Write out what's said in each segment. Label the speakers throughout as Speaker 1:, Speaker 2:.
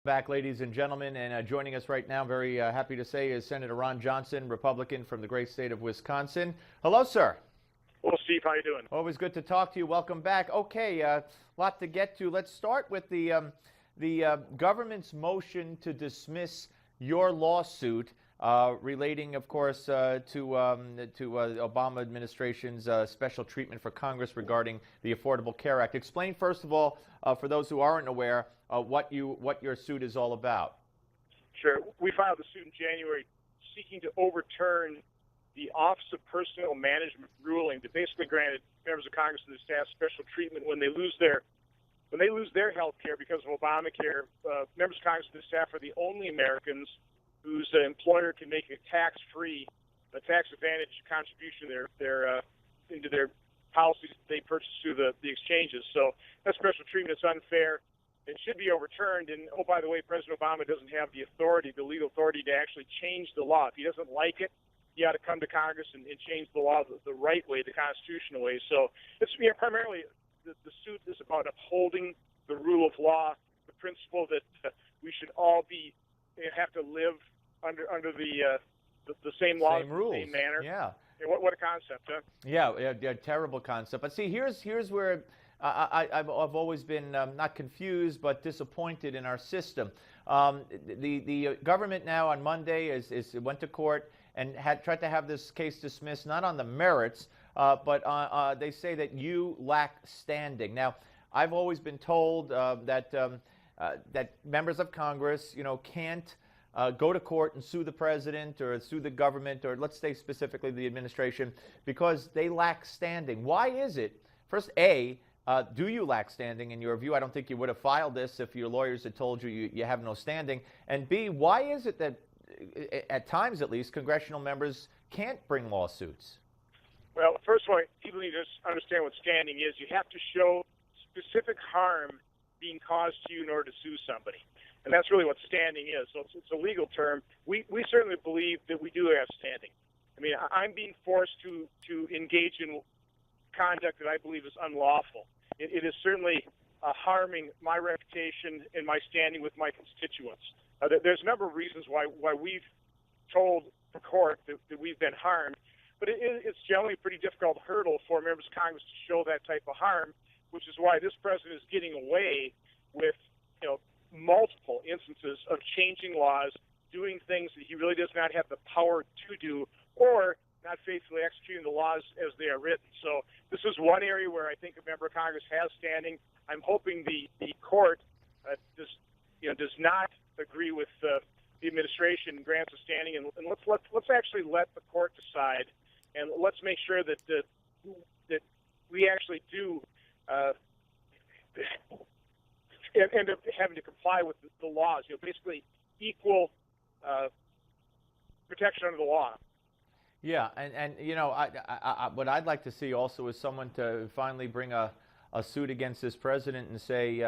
Speaker 1: Back, ladies and gentlemen, and joining us right now, very happy to say, is Senator Ron Johnson, Republican from the great state of Wisconsin. Hello, sir.
Speaker 2: Well, Steve, how you doing?
Speaker 1: Always good to talk to you. Welcome back. Okay, lot to get to. Let's start with the government's motion to dismiss your lawsuit relating, of course, to Obama administration's special treatment for Congress regarding the Affordable Care Act. Explain, first of all, for those who aren't aware, what your suit is all about.
Speaker 2: Sure. We filed a suit in January seeking to overturn the Office of Personnel Management ruling that basically granted members of Congress and the staff special treatment when they lose their health care because of Obamacare. Members of Congress and the staff are the only Americans whose employer can make a tax-free, tax-advantage contribution into their policies that they purchase through the exchanges. So that special treatment is unfair. It should be overturned. And, oh, by the way, President Obama doesn't have the authority, the legal authority, to actually change the law. If he doesn't like it, he ought to come to Congress and change the law the right way, the constitutional way. So it's primarily the suit is about upholding the rule of law, the principle that we should all have to live under the same laws,
Speaker 1: rules,
Speaker 2: the same manner.
Speaker 1: Yeah.
Speaker 2: What a concept, huh?
Speaker 1: Yeah, terrible concept. But see, here's where I've always been not confused but disappointed in our system. The government now on Monday went to court and tried to have this case dismissed, not on the merits, but they say that you lack standing. Now, I've always been told that members of Congress, can't go to court and sue the president or sue the government, or let's say specifically the administration, because they lack standing. Why is it? First, do you lack standing in your view? I don't think you would have filed this if your lawyers had told you have no standing. And B, why is it that, at times at least, congressional members can't bring lawsuits?
Speaker 2: Well, first of all, people need to understand what standing is. You have to show specific harm being caused to you in order to sue somebody. And that's really what standing is. So it's a legal term. We certainly believe that we do have standing. I mean, I'm being forced to engage in conduct that I believe is unlawful. It is certainly harming my reputation and my standing with my constituents. There's a number of reasons why we've told the court that we've been harmed, but it's generally a pretty difficult hurdle for members of Congress to show that type of harm, which is why this president is getting away with, multiple instances of changing laws, doing things that he really does not have the power to do, or not faithfully executing the laws as they are written. So this is one area where I think a member of Congress has standing. I'm hoping the court does not agree with the administration and grants a standing, and let's actually let the court decide, and let's make sure that we actually do end up having to comply with the laws. Basically equal protection under the law.
Speaker 1: Yeah, and what I'd like to see also is someone to finally bring a suit against this president and say,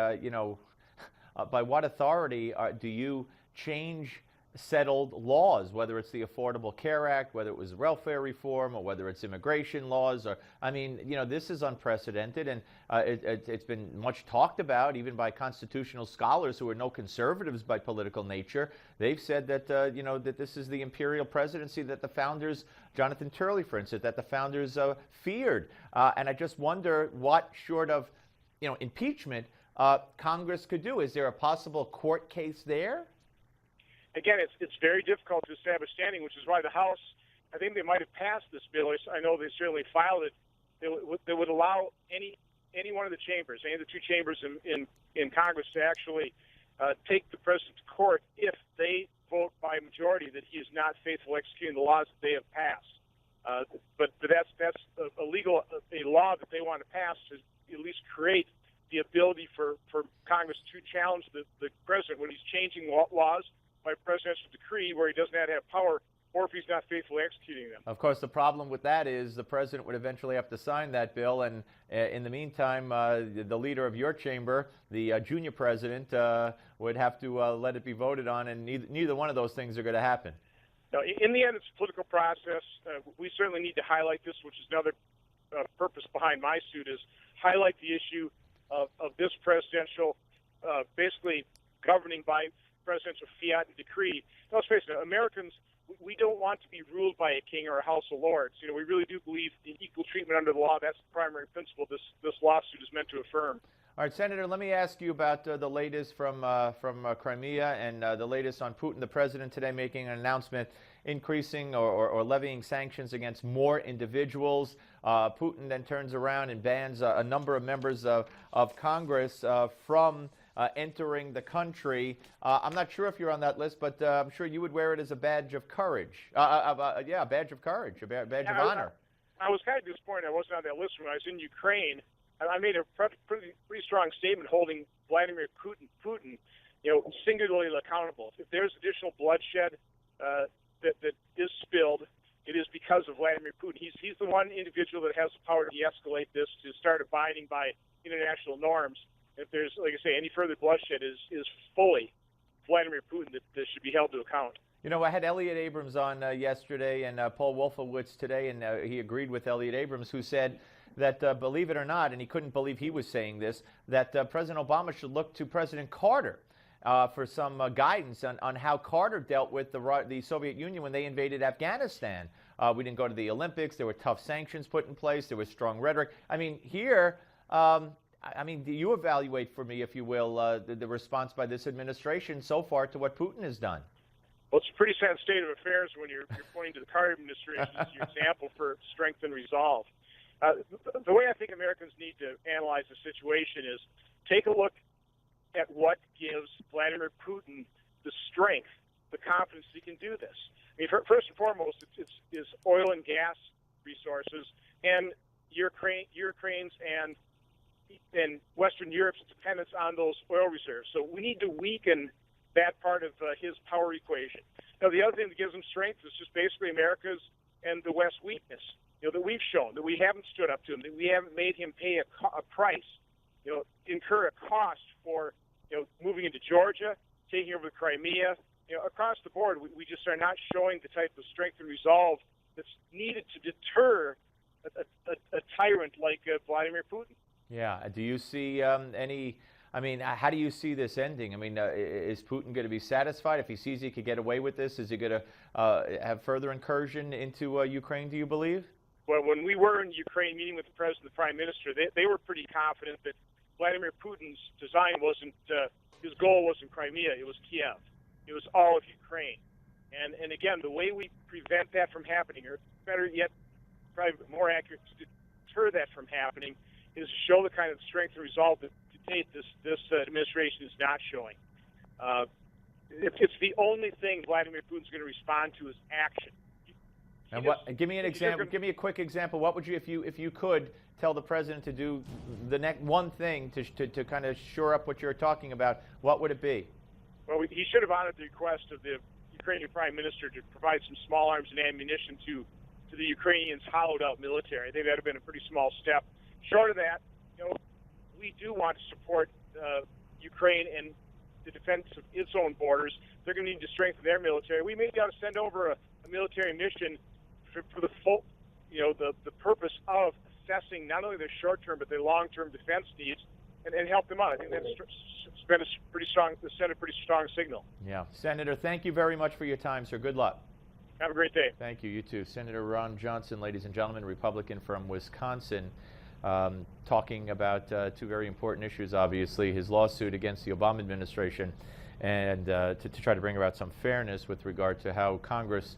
Speaker 1: by what authority do you change settled laws, whether it's the Affordable Care Act, whether it was welfare reform, or whether it's immigration laws, or, this is unprecedented, and it's been much talked about, even by constitutional scholars who are no conservatives by political nature. They've said that, that this is the imperial presidency that the founders, Jonathan Turley, for instance, that the founders feared. And I just wonder what, short of, impeachment, Congress could do. Is there a possible court case there?
Speaker 2: Again, it's very difficult to establish standing, which is why the House, I think they might have passed this bill. I know they certainly filed it. They would allow any one of the chambers, any of the two chambers in Congress, to actually take the president to court if they vote by majority that he is not faithful executing the laws that they have passed. But that's a law that they want to pass to at least create the ability for Congress to challenge the president when he's changing laws by presidential decree where he does not have power, or if he's not faithfully executing them.
Speaker 1: Of course, the problem with that is the president would eventually have to sign that bill, and in the meantime, the leader of your chamber, the junior president, would have to let it be voted on, and neither one of those things are going to happen.
Speaker 2: No, in the end, it's a political process. We certainly need to highlight this, which is another purpose behind my suit, is highlight the issue of this presidential, basically governing by presidential fiat and decree. Let's face it, Americans, we don't want to be ruled by a king or a House of Lords. We really do believe in equal treatment under the law. That's the primary principle this lawsuit is meant to affirm.
Speaker 1: All right, Senator, let me ask you about the latest from Crimea and the latest on Putin. The president today making an announcement increasing or levying sanctions against more individuals. Putin then turns around and bans a number of members of Congress from entering the country. I'm not sure if you're on that list, but I'm sure you would wear it as a badge of courage. A badge of courage, a badge of honor.
Speaker 2: I was kind of disappointed I wasn't on that list when I was in Ukraine. And I made a pretty strong statement holding Vladimir Putin, singularly accountable. If there's additional bloodshed that is spilled, it is because of Vladimir Putin. He's the one individual that has the power to de-escalate this, to start abiding by international norms. If there's, like I say, any further bloodshed is fully Vladimir Putin that should be held to account.
Speaker 1: I had Elliot Abrams on yesterday and Paul Wolfowitz today, and he agreed with Elliot Abrams, who said that, believe it or not, and he couldn't believe he was saying this, that President Obama should look to President Carter for some guidance on how Carter dealt with the Soviet Union when they invaded Afghanistan. We didn't go to the Olympics. There were tough sanctions put in place. There was strong rhetoric. Here, do you evaluate for me, if you will, the response by this administration so far to what Putin has done?
Speaker 2: Well, it's a pretty sad state of affairs when you're pointing to the Carter administration as your example for strength and resolve. The way I think Americans need to analyze the situation is take a look at what gives Vladimir Putin the strength, the confidence he can do this. First and foremost, it's oil and gas resources and Ukraine's and Western Europe's dependence on those oil reserves. So we need to weaken that part of his power equation. Now, the other thing that gives him strength is just basically America's and the West's weakness. That we've shown, that we haven't stood up to him, that we haven't made him pay a price, incur a cost for, moving into Georgia, taking over the Crimea. Across the board, we just are not showing the type of strength and resolve that's needed to deter a tyrant like Vladimir Putin.
Speaker 1: Yeah. Do you see how do you see this ending? Is Putin going to be satisfied if he sees he could get away with this? Is he going to have further incursion into Ukraine, do you believe?
Speaker 2: Well, when we were in Ukraine meeting with the president and the prime minister, they were pretty confident that Vladimir Putin's design wasn't, his goal wasn't Crimea, it was Kiev. It was all of Ukraine. And again, the way we prevent that from happening, or better yet, probably more accurate, to deter that from happening, is to show the kind of strength and resolve that to date this administration is not showing. It's the only thing Vladimir Putin's going to respond to is action.
Speaker 1: And give me an example. Give me a quick example. What would you, if you could, tell the president to do the next one thing to kind of shore up what you're talking about? What would it be?
Speaker 2: Well, he should have honored the request of the Ukrainian prime minister to provide some small arms and ammunition to the Ukrainians' hollowed-out military. I think that would have been a pretty small step. Short of that, we do want to support Ukraine and the defense of its own borders. They're going to need to strengthen their military. We may be able to send over a military mission for the full, the purpose of assessing not only their short-term but their long-term defense needs and help them out. I think that's been sent a pretty strong signal.
Speaker 1: Yeah, Senator, thank you very much for your time, sir. Good luck.
Speaker 2: Have a great day.
Speaker 1: Thank you. You too, Senator Ron Johnson, ladies and gentlemen, Republican from Wisconsin, talking about two very important issues. Obviously, his lawsuit against the Obama administration, and to try to bring about some fairness with regard to how Congress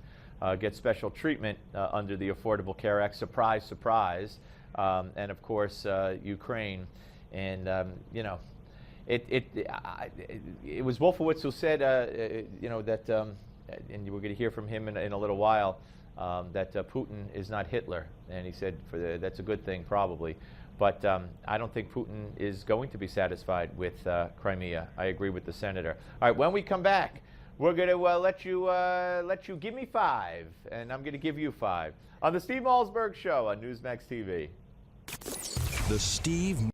Speaker 1: get special treatment under the Affordable Care Act. Surprise, surprise. And of course, Ukraine. And it was Wolfowitz who said, that, and we're going to hear from him in a little while, that Putin is not Hitler. And he said that's a good thing, probably. But I don't think Putin is going to be satisfied with Crimea. I agree with the senator. All right, when we come back, we're going to let you give me 5, and I'm going to give you 5 on the Steve Malzberg Show on Newsmax TV.
Speaker 3: The Steve